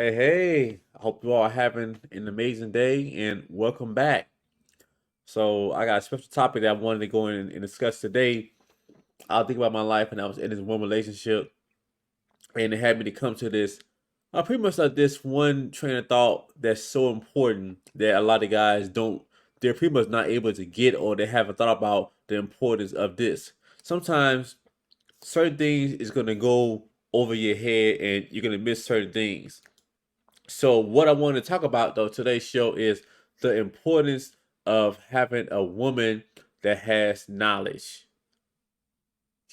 Hey, hey, I hope you all are having an amazing day and welcome back. So, I got a special topic that I wanted to go in and discuss today. I'll think about my life and I was in this one relationship, and it had me to come to this. Pretty much like this one train of thought that's so important that a lot of guys don't, they're pretty much not able to get, or they haven't thought about the importance of this. Sometimes certain things is going to go over your head and you're going to miss certain things. So what I want to talk about though today's show is the importance of having a woman that has knowledge.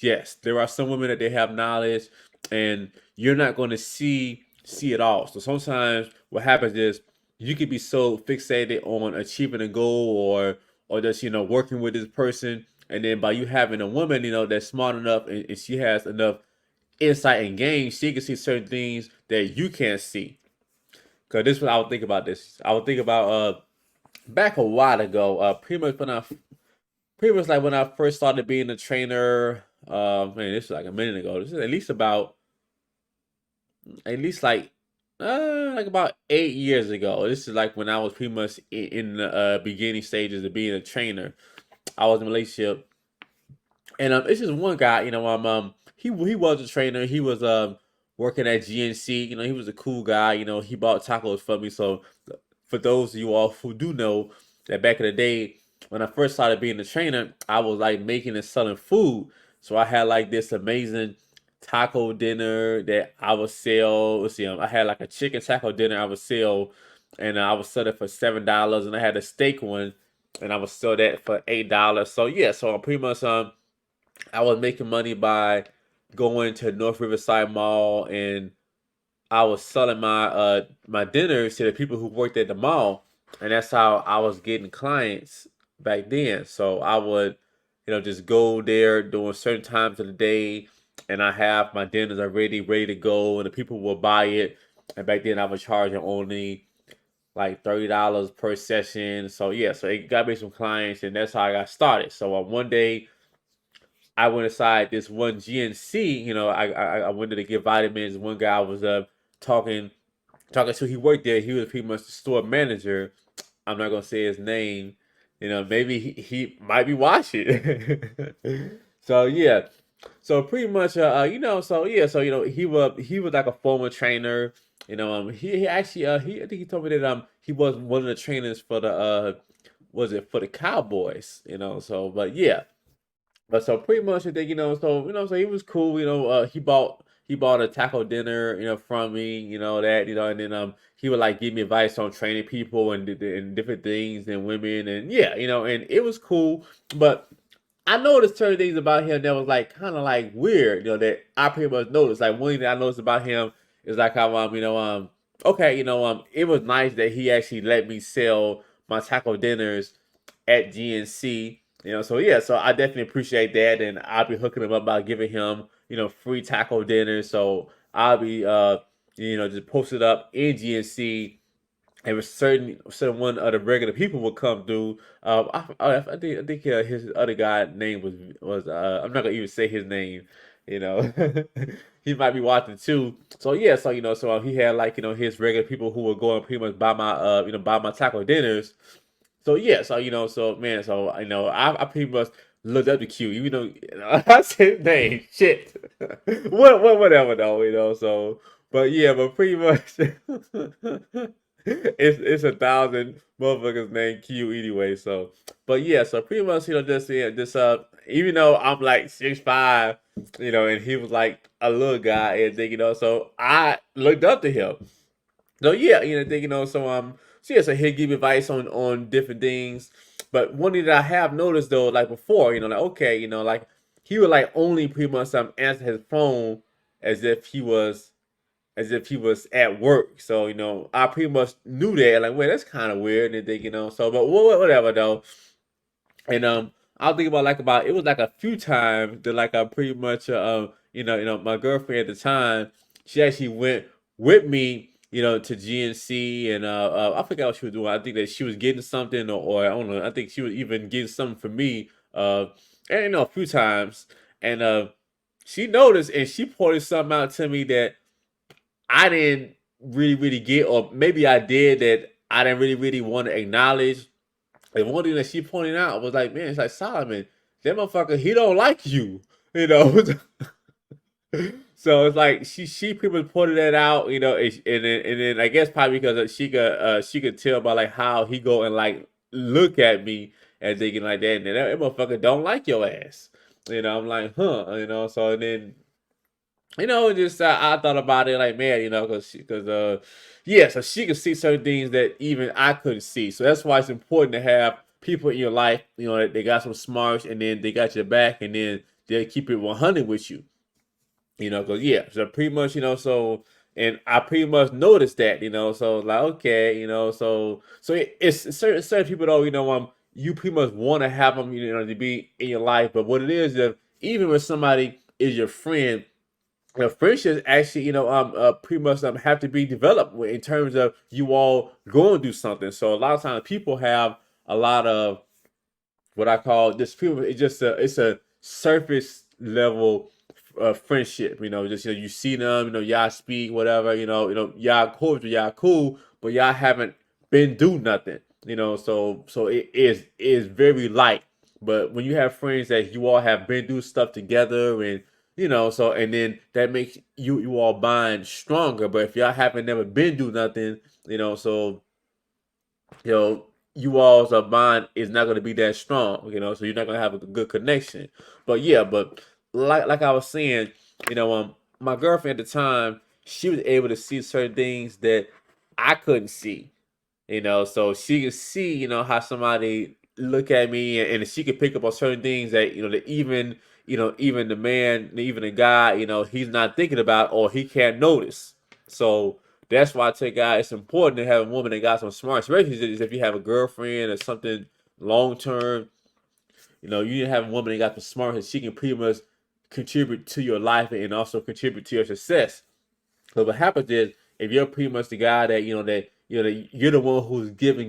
Yes, there are some women that they have knowledge and you're not going to see it all. So sometimes what happens is you could be so fixated on achieving a goal or just working with this person, and then by you having a woman that's smart enough and she has enough insight and game, she can see certain things that you can't see. Cause this is what I would think about this. I would think about back a while ago, pretty much like when I first started being a trainer. Man, this is like a minute ago. This is at least like about 8 years ago. This is like when I was pretty much in the beginning stages of being a trainer. I was in a relationship, and it's just one guy. He was a trainer. He was working at GNC. He was a cool guy. He bought tacos for me. So for those of you all who do know that back in the day when I first started being a trainer, I was like making and selling food. So I had like this amazing taco dinner that I would sell. Let's see, I had like a chicken taco dinner I would sell, and I would sell it for $7, and I had a steak one, and I would sell that for $8. So yeah, so I'm pretty much I was making money by going to North Riverside Mall, and I was selling my dinners to the people who worked at the mall, and that's how I was getting clients back then. So I would, just go there during certain times of the day, and I have my dinners already ready to go, and the people will buy it. And back then I was charging only like $30 per session. So yeah, so it got me some clients, and that's how I got started. So one day I went inside this one GNC. I wanted to get vitamins. One guy was talking talking to. He worked there. He was pretty much the store manager. I'm not gonna say his name. Maybe he might be watching. So yeah. So pretty much, so yeah, so he was like a former trainer. He actually I think he told me that he was one of the trainers for the was it for the Cowboys. So but yeah, but so pretty much I think, so he was cool, he bought a taco dinner, from me, and then he would like give me advice on training people and different things and women, and yeah, and it was cool. But I noticed certain things about him that was like kind of like weird, that I pretty much noticed. Like one thing that I noticed about him is like how okay, it was nice that he actually let me sell my taco dinners at GNC. So yeah, so I definitely appreciate that, and I'll be hooking him up by giving him, free taco dinners. So I'll be, just posted up in GNC, and certain one of the regular people would come through. I think his other guy name was I'm not gonna even say his name. You know, he might be watching too. So yeah, so he had like his regular people who were going pretty much buy my buy my taco dinners. So yeah, so so man, so I pretty much looked up to Q, even though I said his name, shit, whatever though, So, but yeah, but pretty much, it's a thousand motherfuckers named Q anyway. So, but yeah, so pretty much, just yeah, just even though I'm like 6'5", and he was like a little guy and thing, so I looked up to him. So yeah, so yeah, so he'll give advice on different things. But one thing that I have noticed though, like before, like okay, like he would like only pretty much answer his phone as if he was at work. So I pretty much knew that. Like, well, that's kind of weird, and think So, but whatever though. And I'll think about it was like a few times that like I pretty much my girlfriend at the time, she actually went with me to GNC, and I forgot what she was doing. I think that she was getting something, or I don't know. I think she was even getting something for me. And a few times, and she noticed and she pointed something out to me that I didn't. really get, or maybe I did that I didn't really want to acknowledge. And one thing that she pointed out was like, man, it's like Solomon, that motherfucker, he don't like you, you know. So it's like she pretty much pointed that out, and then I guess probably because she could tell by like how he go and like look at me and thinking like that, and then that motherfucker don't like your ass, I'm like, huh, so and then just I thought about it like, man, yeah, so she could see certain things that even I couldn't see. So that's why it's important to have people in your life, that they got some smarts and then they got your back and then they'll keep it 100 with you. Because yeah, so pretty much, so and I pretty much noticed that, so like okay, so it's certain people though, you pretty much want to have them, to be in your life, but what it is, if even when somebody is your friend, friendships actually, pretty much have to be developed in terms of you all going to do something. So a lot of times people have a lot of what I call this people. It's a surface level friendship. Just you see them, y'all speak whatever. Y'all cordial, y'all cool, but y'all haven't been do nothing. So it is very light. But when you have friends that you all have been do stuff together and so and then that makes you all bond stronger. But if y'all haven't never been do nothing, so you know, you all's bond is not going to be that strong, so you're not going to have a good connection. But yeah, but like I was saying, my girlfriend at the time, she was able to see certain things that I couldn't see, so she could see, how somebody look at me, and she could pick up on certain things that, that even the man, even the guy, he's not thinking about or he can't notice. So that's why I tell guys it's important to have a woman that got some smart, especially if you have a girlfriend or something long term. You need to have a woman that got the smart that she can pretty much contribute to your life and also contribute to your success. So what happens is if you're pretty much the guy that that you're the one who's giving,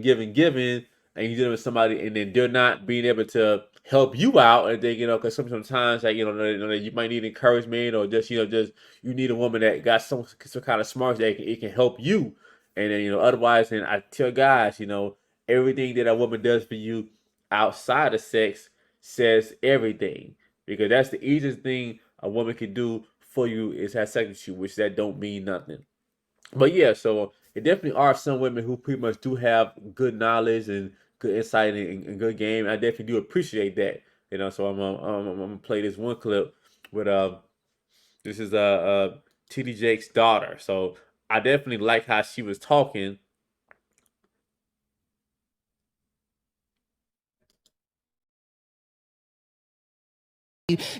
and you're dealing with somebody, and then they're not being able to help you out, and then because sometimes like you might need encouragement, or just you need a woman that got some kind of smarts that it can help you, and then otherwise, and I tell guys, everything that a woman does for you outside of sex says everything, because that's the easiest thing a woman can do for you is have sex with you, which that don't mean nothing. But yeah, so it definitely are some women who pretty much do have good knowledge and good insight and good game. I definitely do appreciate that. So I'm gonna play this one clip with this is TD Jake's daughter. So I definitely like how she was talking.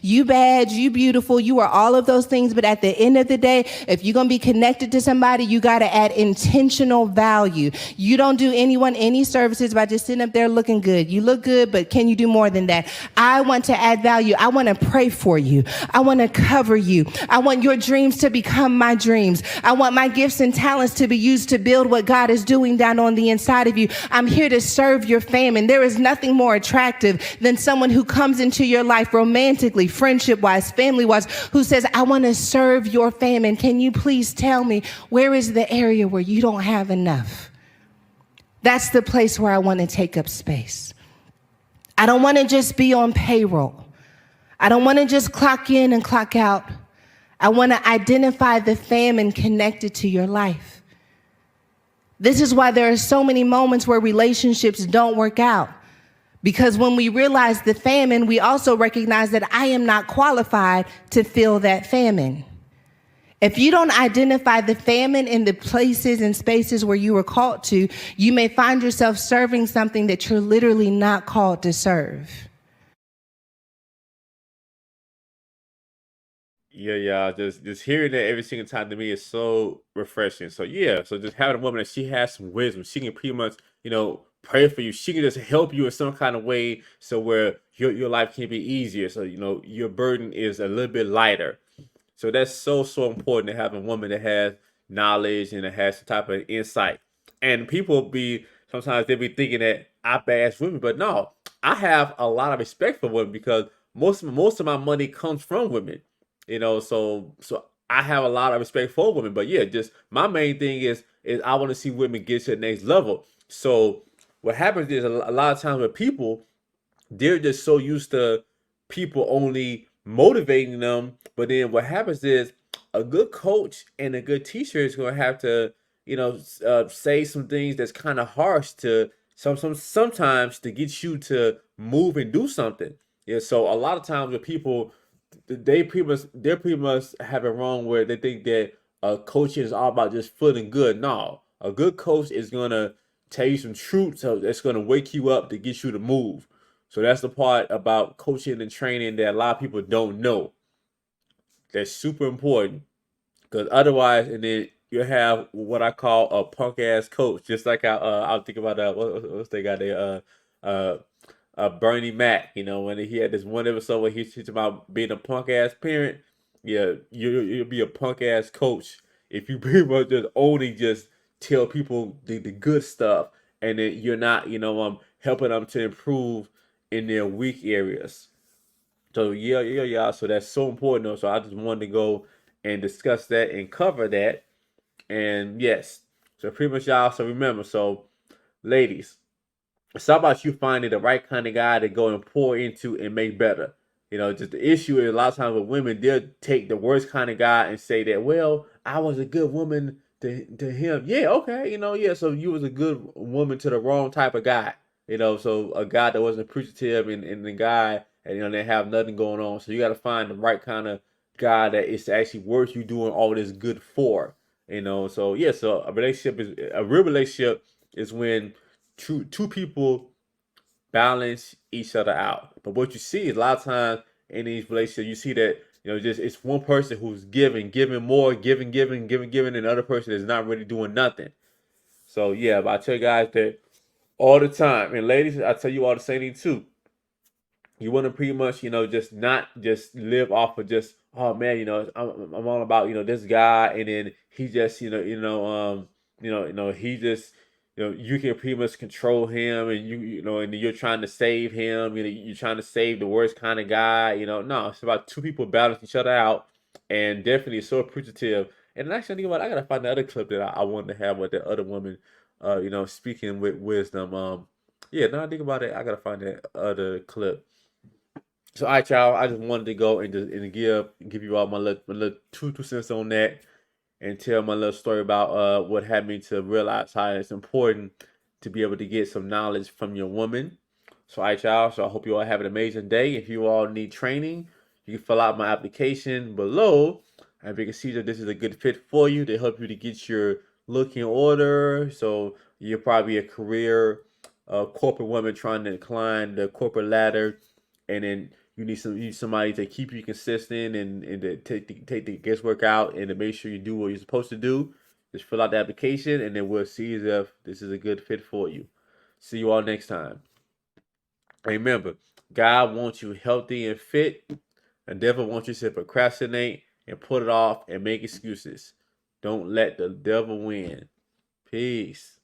You bad, you beautiful, you are all of those things. But at the end of the day, if you're going to be connected to somebody, you got to add intentional value. You don't do anyone any services by just sitting up there looking good. You look good, but can you do more than that? I want to add value. I want to pray for you. I want to cover you. I want your dreams to become my dreams. I want my gifts and talents to be used to build what God is doing down on the inside of you. I'm here to serve your family. There is nothing more attractive than someone who comes into your life romantically, friendship wise, family wise, who says, I want to serve your family. Can you please tell me where is the area where you don't have enough? That's the place where I want to take up space. I don't want to just be on payroll. I don't want to just clock in and clock out. I want to identify the famine connected to your life. This is why there are so many moments where relationships don't work out. Because when we realize the famine, we also recognize that I am not qualified to fill that famine. If you don't identify the famine in the places and spaces where you were called to, you may find yourself serving something that you're literally not called to serve. Yeah. Just hearing that every single time to me is so refreshing. So yeah, so just having a woman that she has some wisdom, she can pretty much, pray for you. She can just help you in some kind of way so where your life can be easier. So your burden is a little bit lighter. So that's so important to have a woman that has knowledge and that has some type of insight. And people be sometimes they be thinking that I bash women, but no, I have a lot of respect for women because most of my money comes from women. So I have a lot of respect for women. But yeah, just my main thing is I want to see women get to the next level. So what happens is a lot of times with people, they're just so used to people only motivating them. But then what happens is a good coach and a good teacher is going to have to, say some things that's kind of harsh to sometimes to get you to move and do something. Yeah. So a lot of times with people, they're pretty much have it wrong where they think that coaching is all about just feeling good. No, a good coach is gonna tell you some truth, so that's gonna wake you up to get you to move. So that's the part about coaching and training that a lot of people don't know. That's super important because otherwise, and then you have what I call a punk ass coach, just like I'll think about what's they got there uh Bernie Mac. When he had this one episode where he's teaching about being a punk ass parent. Yeah, you'll be a punk ass coach if you pretty much just only just tell people the good stuff, and then you're not helping them to improve in their weak areas. So yeah. So that's so important though. So I just wanted to go and discuss that and cover that. And yes, so pretty much y'all. So remember, so ladies, it's all about you finding the right kind of guy to go and pour into and make better. Just the issue is a lot of times with women, they'll take the worst kind of guy and say that, well, I was a good woman to him. Yeah, okay, yeah. So you was a good woman to the wrong type of guy. So a guy that wasn't appreciative and the guy, and they have nothing going on. So you got to find the right kind of guy that is actually worth you doing all this good for. So yeah, so a real relationship is when two people balance each other out. But what you see is a lot of times in these relationships, you see that just it's one person who's giving more, giving, and the other person is not really doing nothing. So yeah, but I tell you guys that all the time, and ladies, I tell you all the same thing too. You want to pretty much, just not just live off of just, oh man, I'm all about, this guy, and then he just, he just, you can pretty much control him, and and you're trying to save him, you're trying to save the worst kind of guy, no, it's about two people balance each other out, and definitely so appreciative. And actually, think about it, I gotta find the other clip that I wanted to have with the other woman, speaking with wisdom. Yeah, now I think about it, I gotta find that other clip. So, all right, y'all. I just wanted to go and just and give you all my little two cents on that, and tell my little story about what had me to realize how it's important to be able to get some knowledge from your woman. So, all right, y'all. So, I hope you all have an amazing day. If you all need training, you can fill out my application below, and we can see that this is a good fit for you to help you to get your look in order. So, you're probably a career corporate woman trying to climb the corporate ladder, and then you need somebody to keep you consistent and to take the guesswork out and to make sure you do what you're supposed to do. Just fill out the application, and then we'll see if this is a good fit for you. See you all next time. Remember, God wants you healthy and fit. The devil wants you to procrastinate and put it off and make excuses. Don't let the devil win. Peace.